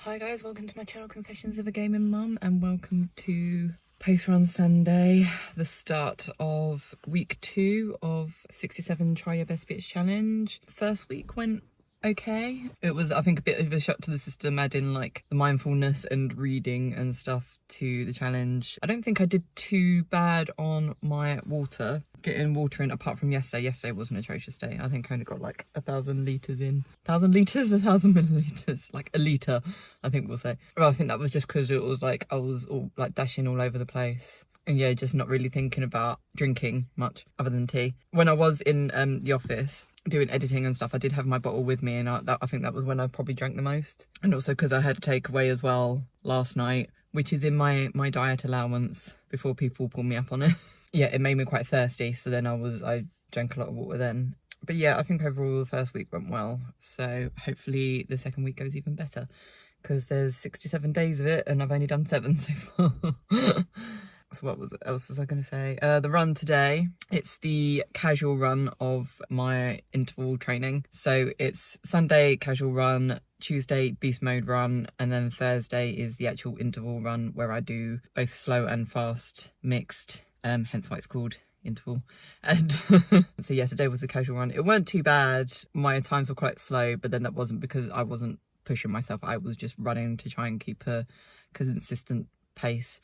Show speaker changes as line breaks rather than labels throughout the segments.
Hi guys, welcome to my channel Confessions of a Gaming Mum, and welcome to Post Run Sunday, the start of week 2 of 67 Try Your Best Bits Challenge. First week went okay. It was, I think, a bit of a shock to the system, adding like the mindfulness and reading and stuff to the challenge. I don't think I did too bad on my water, getting water in, apart from yesterday. Yesterday was an atrocious day. I think I only got like 1,000 litres in. 1,000 litres? 1,000 millilitres? Like a litre, I think we'll say. Well, I think that was just because it was like I was all like dashing all over the place. And yeah, just not really thinking about drinking much other than tea. When I was in the office doing editing and stuff, I did have my bottle with me, and I think that was when I probably drank the most. And also because I had a takeaway as well last night, which is in my diet allowance before people pull me up on it. Yeah, it made me quite thirsty, so then I drank a lot of water then. But yeah, I think overall the first week went well, so hopefully the second week goes even better, because there's 67 days of it and I've only done 7 so far. So what else was I going to say? The run today, it's the casual run of my interval training. So it's Sunday casual run, Tuesday beast mode run, and then Thursday is the actual interval run where I do both slow and fast mixed, hence why it's called interval. And so yeah, today was the casual run. It weren't too bad. My times were quite slow, but then that wasn't because I wasn't pushing myself. I was just running to try and keep a consistent pace.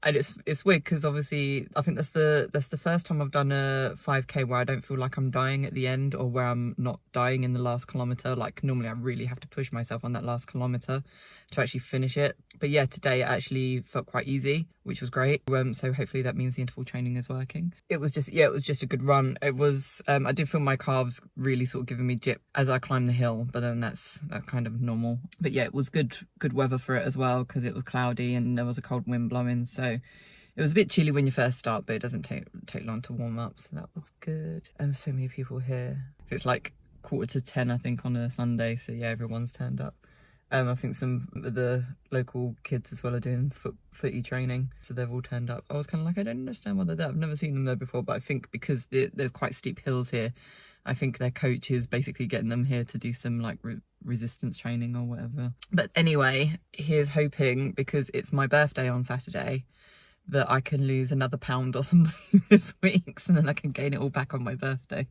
And it's weird because obviously I think that's the first time I've done a 5k where I don't feel like I'm dying at the end, or where I'm not dying in the last kilometre. Like normally I really have to push myself on that last kilometre to actually finish it. But yeah, today it actually felt quite easy, which was great. So hopefully that means the interval training is working. It was just a good run. It was, I did feel my calves really sort of giving me jip as I climbed the hill, but then that's kind of normal. But yeah, it was good weather for it as well, because it was cloudy and there was a cold wind blowing. So it was a bit chilly when you first start, but it doesn't take long to warm up. So that was good. And so many people here. It's like 9:45, I think, on a Sunday. So yeah, everyone's turned up. I think some of the local kids as well are doing footy training, so they've all turned up. I was kind of like, I don't understand why they're there. I've never seen them there before, but I think because there's quite steep hills here, I think their coach is basically getting them here to do some like resistance training or whatever. But anyway, here's hoping, because it's my birthday on Saturday, that I can lose another £1 or something this week, so then I can gain it all back on my birthday.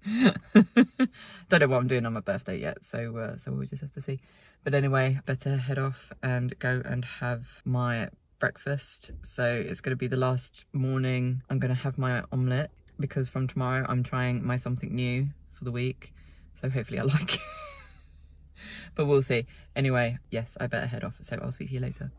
Don't know what I'm doing on my birthday yet, so we'll just have to see. But anyway, better head off and go and have my breakfast. So it's going to be the last morning. I'm going to have my omelette, because from tomorrow I'm trying my something new for the week, so hopefully I like it. But we'll see. Anyway, yes, I better head off, so I'll speak to you later.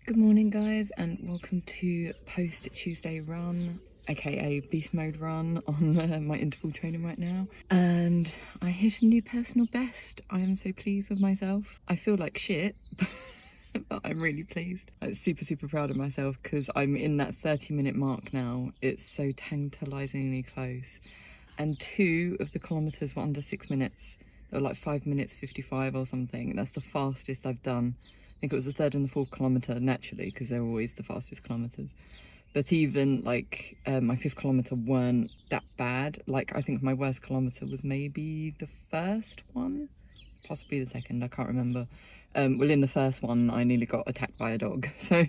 Good morning guys, and welcome to post Tuesday run, aka beast mode run on my interval training right now. And I hit a new personal best. I am so pleased with myself. I feel like shit, but I'm really pleased. I'm super proud of myself because I'm in that 30-minute mark now. It's so tantalizingly close. And 2 of the kilometers were under 6 minutes. They were like 5 minutes 55 or something. That's the fastest I've done. I think it was the 3rd and the 4th kilometre naturally, because they're always the fastest kilometres. But even like my 5th kilometre weren't that bad. Like I think my worst kilometre was maybe the first one, possibly the second, I can't remember. Well, in the first one I nearly got attacked by a dog, so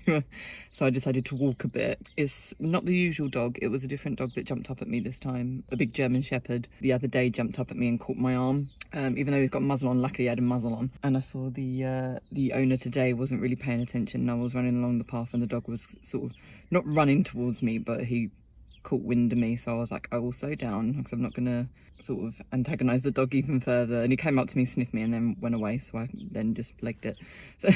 I decided to walk a bit. It's not the usual dog, it was a different dog that jumped up at me this time. A big German Shepherd the other day jumped up at me and caught my arm. Even though he's got a muzzle on, luckily he had a muzzle on. And I saw the owner today wasn't really paying attention. I was running along the path and the dog was sort of not running towards me, but he caught wind of me, so I was like, I will slow down because I'm not gonna sort of antagonize the dog even further. And he came up to me, sniffed me, and then went away, so I then just legged it. So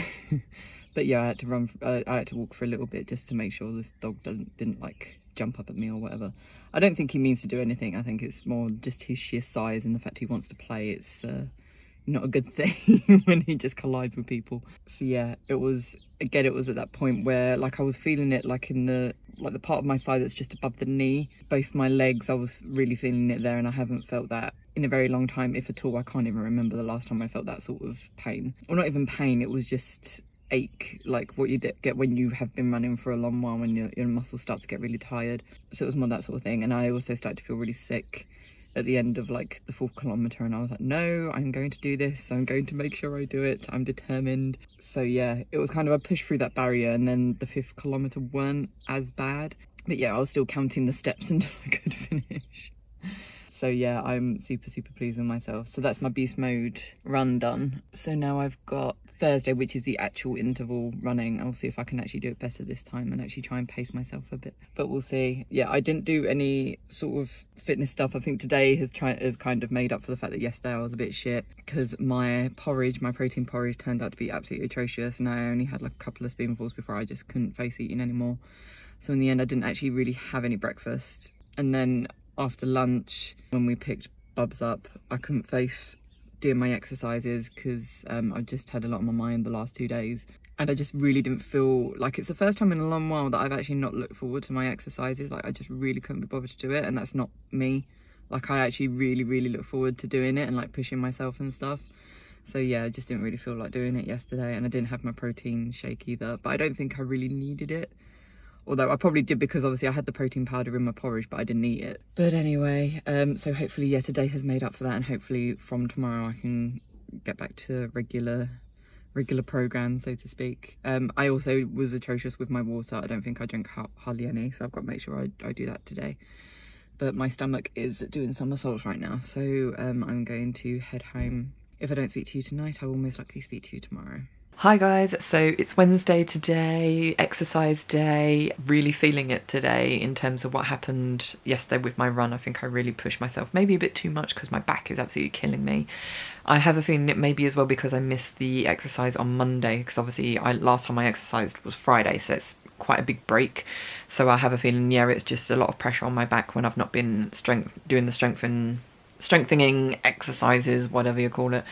but yeah, I had to run, I had to walk for a little bit just to make sure this dog didn't like jump up at me or whatever. I don't think he means to do anything. I think it's more just his sheer size and the fact he wants to play. It's not a good thing when he just collides with people. So yeah, it was at that point where like I was feeling it like in the part of my thigh that's just above the knee. Both my legs, I was really feeling it there, and I haven't felt that in a very long time, if at all. I can't even remember the last time I felt that sort of pain. Or not even pain, it was just ache, like what you get when you have been running for a long while, when your muscles start to get really tired. So it was more that sort of thing. And I also started to feel really sick at the end of like the 4th kilometre, and I was like, no, I'm going to do this, I'm going to make sure I do it, I'm determined. So yeah, it was kind of a push through that barrier, and then the 5th kilometre weren't as bad, but yeah, I was still counting the steps until I could finish. So yeah, I'm super pleased with myself. So that's my beast mode run done. So now I've got Thursday, which is the actual interval running. I'll see if I can actually do it better this time and actually try and pace myself a bit, but we'll see. Yeah, I didn't do any sort of fitness stuff. I think today has kind of made up for the fact that yesterday I was a bit shit, because my protein porridge turned out to be absolutely atrocious, and I only had like a couple of spoonfuls before I just couldn't face eating anymore. So in the end I didn't actually really have any breakfast, and then after lunch when we picked Bubs up, I couldn't face doing my exercises because I just had a lot on my mind the last 2 days, and I just really didn't feel like, it's the first time in a long while that I've actually not looked forward to my exercises. Like I just really couldn't be bothered to do it, and that's not me. Like I actually really look forward to doing it and like pushing myself and stuff. So yeah, I just didn't really feel like doing it yesterday, and I didn't have my protein shake either, but I don't think I really needed it. Although I probably did, because obviously I had the protein powder in my porridge, but I didn't eat it. But anyway, so hopefully, yeah, today has made up for that, and hopefully from tomorrow I can get back to regular program, so to speak. I also was atrocious with my water. I don't think I drank hardly any, so I've got to make sure I do that today. But my stomach is doing somersaults right now, so I'm going to head home. If I don't speak to you tonight, I will most likely speak to you tomorrow. Hi guys, so it's Wednesday today, exercise day. Really feeling it today in terms of what happened yesterday with my run. I think I really pushed myself, maybe a bit too much, because my back is absolutely killing me. I have a feeling it may be as well because I missed the exercise on Monday, because obviously last time I exercised was Friday, so it's quite a big break. So I have a feeling, yeah, it's just a lot of pressure on my back when I've not been doing the strengthening exercises, whatever you call it.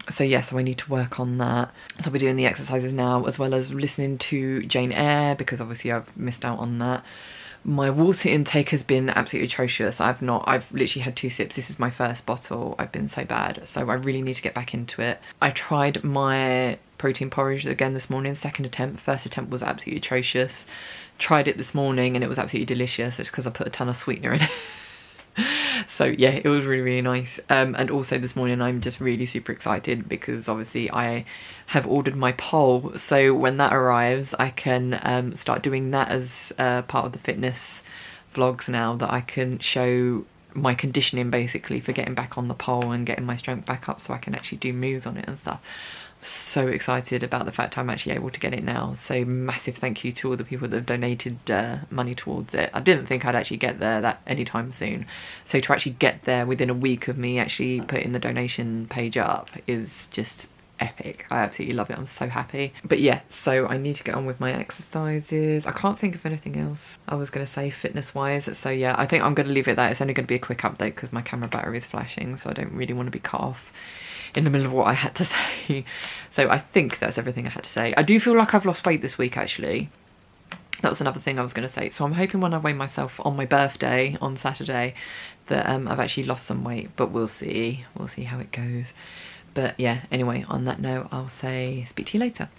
So yeah, so I need to work on that. So I'll be doing the exercises now, as well as listening to Jane Eyre, because obviously I've missed out on that. My water intake has been absolutely atrocious. I've literally had 2 sips. This is my first bottle. I've been so bad, so I really need to get back into it. I tried my protein porridge again this morning, 2nd attempt. 1st attempt was absolutely atrocious. Tried it this morning and it was absolutely delicious. It's because I put a ton of sweetener in it. So yeah, it was really nice. And also this morning I'm just really super excited because obviously I have ordered my pole, so when that arrives I can start doing that as part of the fitness vlogs now, that I can show my conditioning basically for getting back on the pole and getting my strength back up so I can actually do moves on it and stuff. So excited about the fact I'm actually able to get it now. So massive thank you to all the people that have donated money towards it. I didn't think I'd actually get there that anytime soon. So to actually get there within a week of me actually putting the donation page up is just epic. I absolutely love it. I'm so happy. But yeah, so I need to get on with my exercises. I can't think of anything else I was going to say fitness wise. So yeah, I think I'm going to leave it at that. It's only going to be a quick update because my camera battery is flashing, so I don't really want to be cut off in the middle of what I had to say. So I think that's everything I had to say. I do feel like I've lost weight this week actually. That was another thing I was going to say. So I'm hoping when I weigh myself on my birthday on Saturday that I've actually lost some weight, but we'll see. We'll see how it goes. But yeah, anyway, on that note, I'll say speak to you later.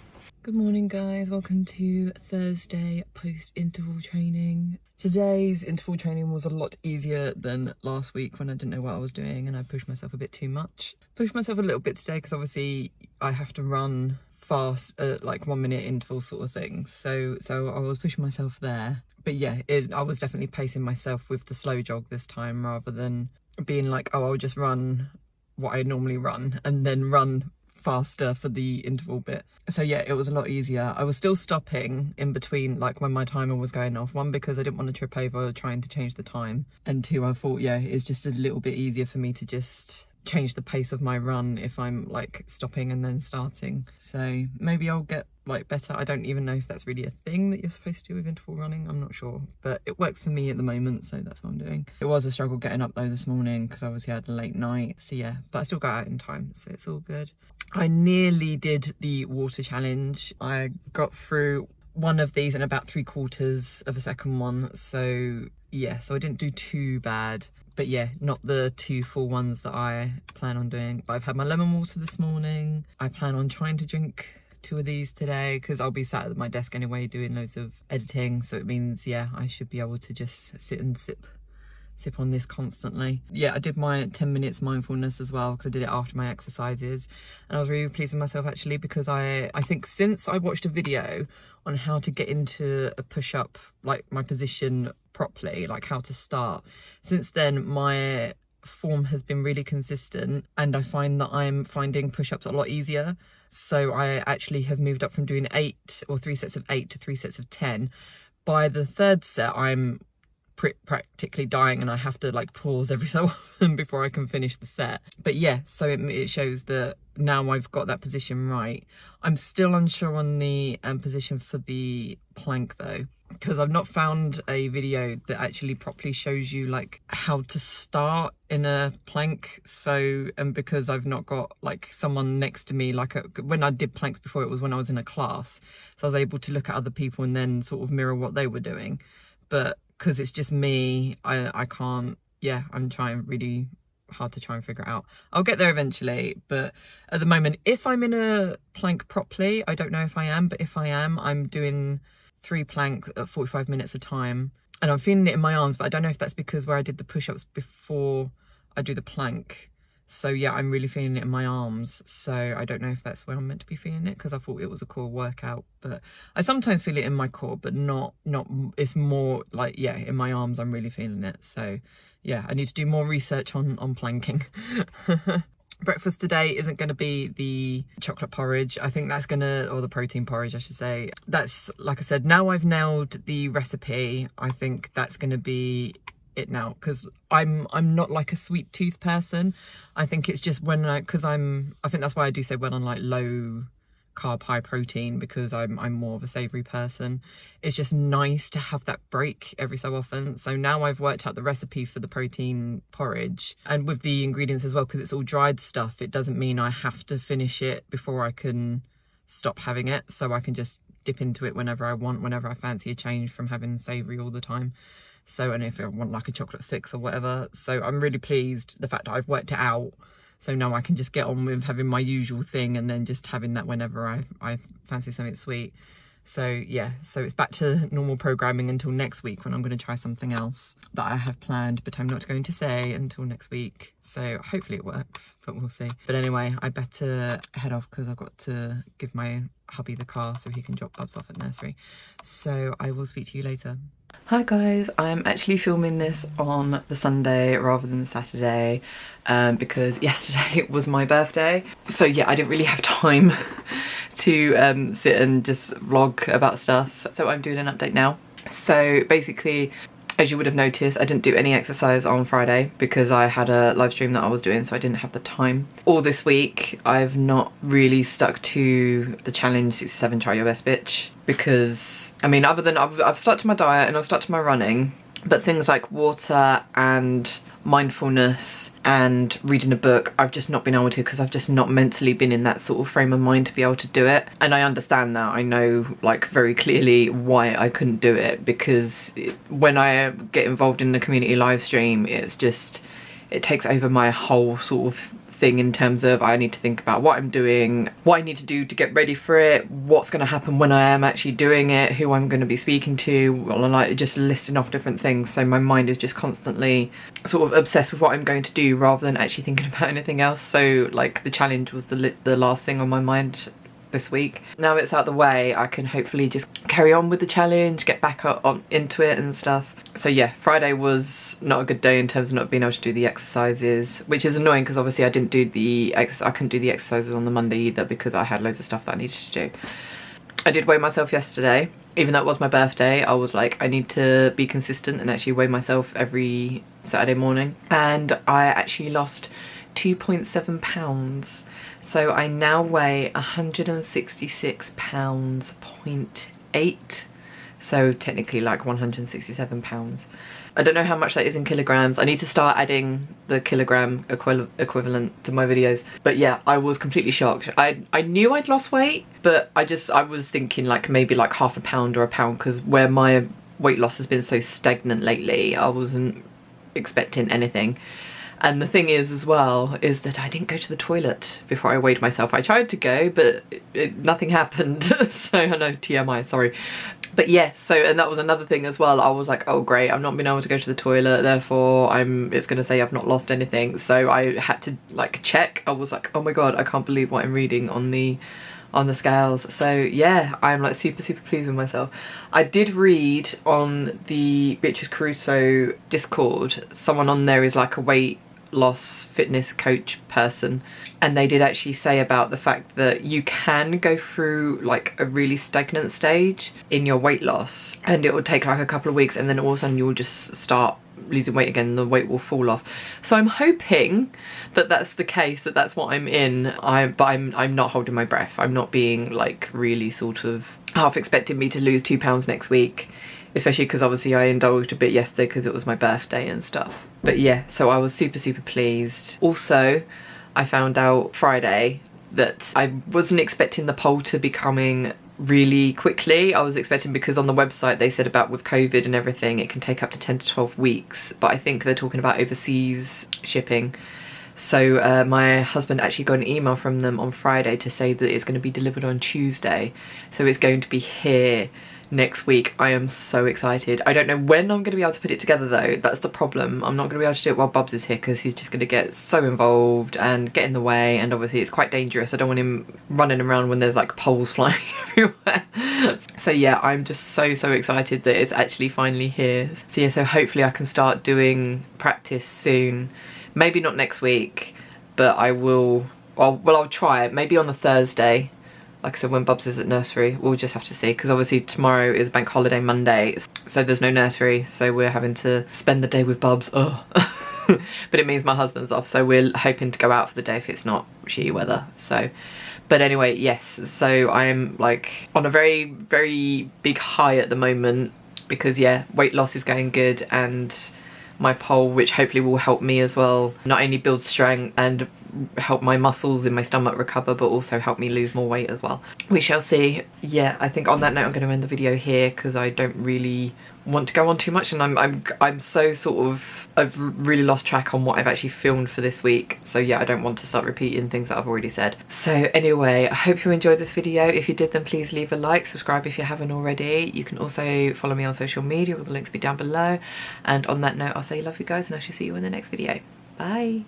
Good morning, guys. Welcome to Thursday post-interval training. Today's interval training was a lot easier than last week when I didn't know what I was doing and I pushed myself a bit too much. Pushed myself a little bit today because obviously I have to run fast at like 1 minute interval sort of thing. So I was pushing myself there. But yeah, I was definitely pacing myself with the slow jog this time rather than being like, oh, I'll just run what I normally run and then run faster for the interval bit. So yeah, it was a lot easier. I was still stopping in between, like when my timer was going off. One, because I didn't want to trip over trying to change the time, and two, I thought, yeah, it's just a little bit easier for me to just change the pace of my run if I'm like stopping and then starting. So maybe I'll get like better. I don't even know if that's really a thing that you're supposed to do with interval running. I'm not sure, but it works for me at the moment, so that's what I'm doing. It was a struggle getting up though this morning because obviously I had a late night. So yeah, but I still got out in time, so it's all good. I nearly did the water challenge. I got through one of these and about 3/4 of a second one. So yeah, so I didn't do too bad. But yeah, not the 2 full ones that I plan on doing. But I've had my lemon water this morning. I plan on trying to drink 2 of these today because I'll be sat at my desk anyway doing loads of editing. So it means, yeah, I should be able to just sit and sip on this constantly. Yeah, I did my 10 minutes mindfulness as well because I did it after my exercises. And I was really pleased with myself actually because I think since I watched a video on how to get into a push-up, like my position properly, like how to start, since then my form has been really consistent and I find that I'm finding push-ups a lot easier. So I actually have moved up from doing 8 or 3 sets of 8 to 3 sets of 10. By the 3rd set I'm practically dying and I have to like pause every so often before I can finish the set. But yeah, so it shows that now I've got that position right. I'm still unsure on the position for the plank though, because I've not found a video that actually properly shows you like how to start in a plank. So, and because I've not got like someone next to me, like when I did planks before, it was when I was in a class, so I was able to look at other people and then sort of mirror what they were doing. But because it's just me, I can't. Yeah, I'm trying really hard to try and figure it out. I'll get there eventually, but at the moment, if I'm in a plank properly, I don't know if I am, but if I am, I'm doing 3 planks at 45 minutes a time, and I'm feeling it in my arms, but I don't know if that's because where I did the push-ups before I do the plank. So yeah, I'm really feeling it in my arms. So I don't know if that's where I'm meant to be feeling it because I thought it was a core workout, but I sometimes feel it in my core, but not, it's more like, yeah, in my arms, I'm really feeling it. So yeah, I need to do more research on planking. Breakfast today isn't going to be the chocolate porridge. I think that's gonna, or the protein porridge I should say. That's, like I said, now I've nailed the recipe, I think that's going to be it now, because I'm not like a sweet tooth person. I think it's just when I think that's why I do say when I'm like low carb, high protein, because I'm more of a savory person. It's just nice to have that break every so often. So now I've worked out the recipe for the protein porridge, and with the ingredients as well, because it's all dried stuff, it doesn't mean I have to finish it before I can stop having it. So I can just dip into it whenever I want, whenever I fancy a change from having savory all the time. So, and if I want like a chocolate fix or whatever. So I'm really pleased the fact that I've worked it out. So now I can just get on with having my usual thing and then just having that whenever I fancy something sweet. So yeah, so it's back to normal programming until next week when I'm going to try something else that I have planned, but I'm not going to say until next week. So hopefully it works, but we'll see. But anyway, I better head off because I've got to give my hubby the car so he can drop Bubs off at nursery. So I will speak to you later. Hi guys, I'm actually filming this on the Sunday rather than the Saturday because yesterday was my birthday. So yeah, I didn't really have time to sit and just vlog about stuff. So I'm doing an update now. So basically as you would have noticed, I didn't do any exercise on Friday because I had a live stream that I was doing, so I didn't have the time. All this week, I've not really stuck to the challenge 67 Try Your Best Bitch because, I mean, other than I've stuck to my diet and I've stuck to my running, but things like water and mindfulness and reading a book, I've just not been able to because I've just not mentally been in that sort of frame of mind to be able to do it. And I understand that. I know like very clearly why I couldn't do it, because when I get involved in the community live stream, it's just, it takes over my whole sort of thing in terms of I need to think about what I'm doing, what I need to do to get ready for it, what's going to happen when I am actually doing it, who I'm going to be speaking to, well, like just listing off different things. So my mind is just constantly sort of obsessed with what I'm going to do rather than actually thinking about anything else. So like the challenge was the last thing on my mind this week. Now it's out the way, I can hopefully just carry on with the challenge, get back into it and stuff. So yeah, Friday was not a good day in terms of not being able to do the exercises, which is annoying because obviously I couldn't do the exercises on the Monday either because I had loads of stuff that I needed to do. I did weigh myself yesterday, even though it was my birthday. I was like, I need to be consistent and actually weigh myself every Saturday morning, and I actually lost 2.7 pounds. So I now weigh 166 pounds 0.8. So technically like 167 pounds. I don't know how much that is in kilograms. I need to start adding the kilogram equivalent to my videos. But yeah, I was completely shocked. I knew I'd lost weight, but I was thinking like maybe like half a pound or a pound, because where my weight loss has been so stagnant lately, I wasn't expecting anything. And the thing is as well, is that I didn't go to the toilet before I weighed myself. I tried to go, but nothing happened. So I know, TMI, sorry. But yes, so, and that was another thing as well. I was like, oh great, I'm not being able to go to the toilet, therefore it's gonna say I've not lost anything. So I had to like check. I was like, oh my god, I can't believe what I'm reading on the scales. So yeah, I'm like super pleased with myself. I did read on the Beatrice Caruso Discord, someone on there is like a weight loss fitness coach person, and they did actually say about the fact that you can go through like a really stagnant stage in your weight loss, and it will take like a couple of weeks, and then all of a sudden you'll just start losing weight again, the weight will fall off. So I'm hoping that that's the case, that that's what I'm in. But I'm not holding my breath. I'm not being like really sort of half expecting me to lose 2 pounds next week, especially because obviously I indulged a bit yesterday because it was my birthday and stuff. But yeah, so I was super pleased. Also, I found out Friday that I wasn't expecting the poll to be coming really quickly. I was expecting, because on the website they said about with COVID and everything it can take up to 10 to 12 weeks, but I think they're talking about overseas shipping. So my husband actually got an email from them on Friday to say that it's going to be delivered on Tuesday, so it's going to be here next week. I am so excited. I don't know when I'm going to be able to put it together though. That's the problem. I'm not going to be able to do it while Bubs is here because he's just going to get so involved and get in the way, and obviously it's quite dangerous. I don't want him running around when there's like poles flying everywhere. So yeah, I'm just so excited that it's actually finally here. So yeah, so hopefully I can start doing practice soon. Maybe not next week, but I will. I'll try it maybe on the Thursday. Like I said, when Bubs is at nursery, we'll just have to see, because obviously tomorrow is bank holiday Monday, so there's no nursery, so we're having to spend the day with Bubs. Oh. But it means my husband's off, so we're hoping to go out for the day if it's not shitty weather. So, but anyway, yes, so I'm like on a very big high at the moment, because yeah, weight loss is going good, and my pole, which hopefully will help me as well, not only build strength and help my muscles in my stomach recover, but also help me lose more weight as well. We shall see. Yeah, I think on that note I'm going to end the video here, because I don't really want to go on too much, and I'm so sort of, I've really lost track on what I've actually filmed for this week. So yeah, I don't want to start repeating things that I've already said. So anyway, I hope you enjoyed this video. If you did, then please leave a like, subscribe if you haven't already. You can also follow me on social media, all the links will be down below. And on that note, I'll say love you guys, and I shall see you in the next video. Bye.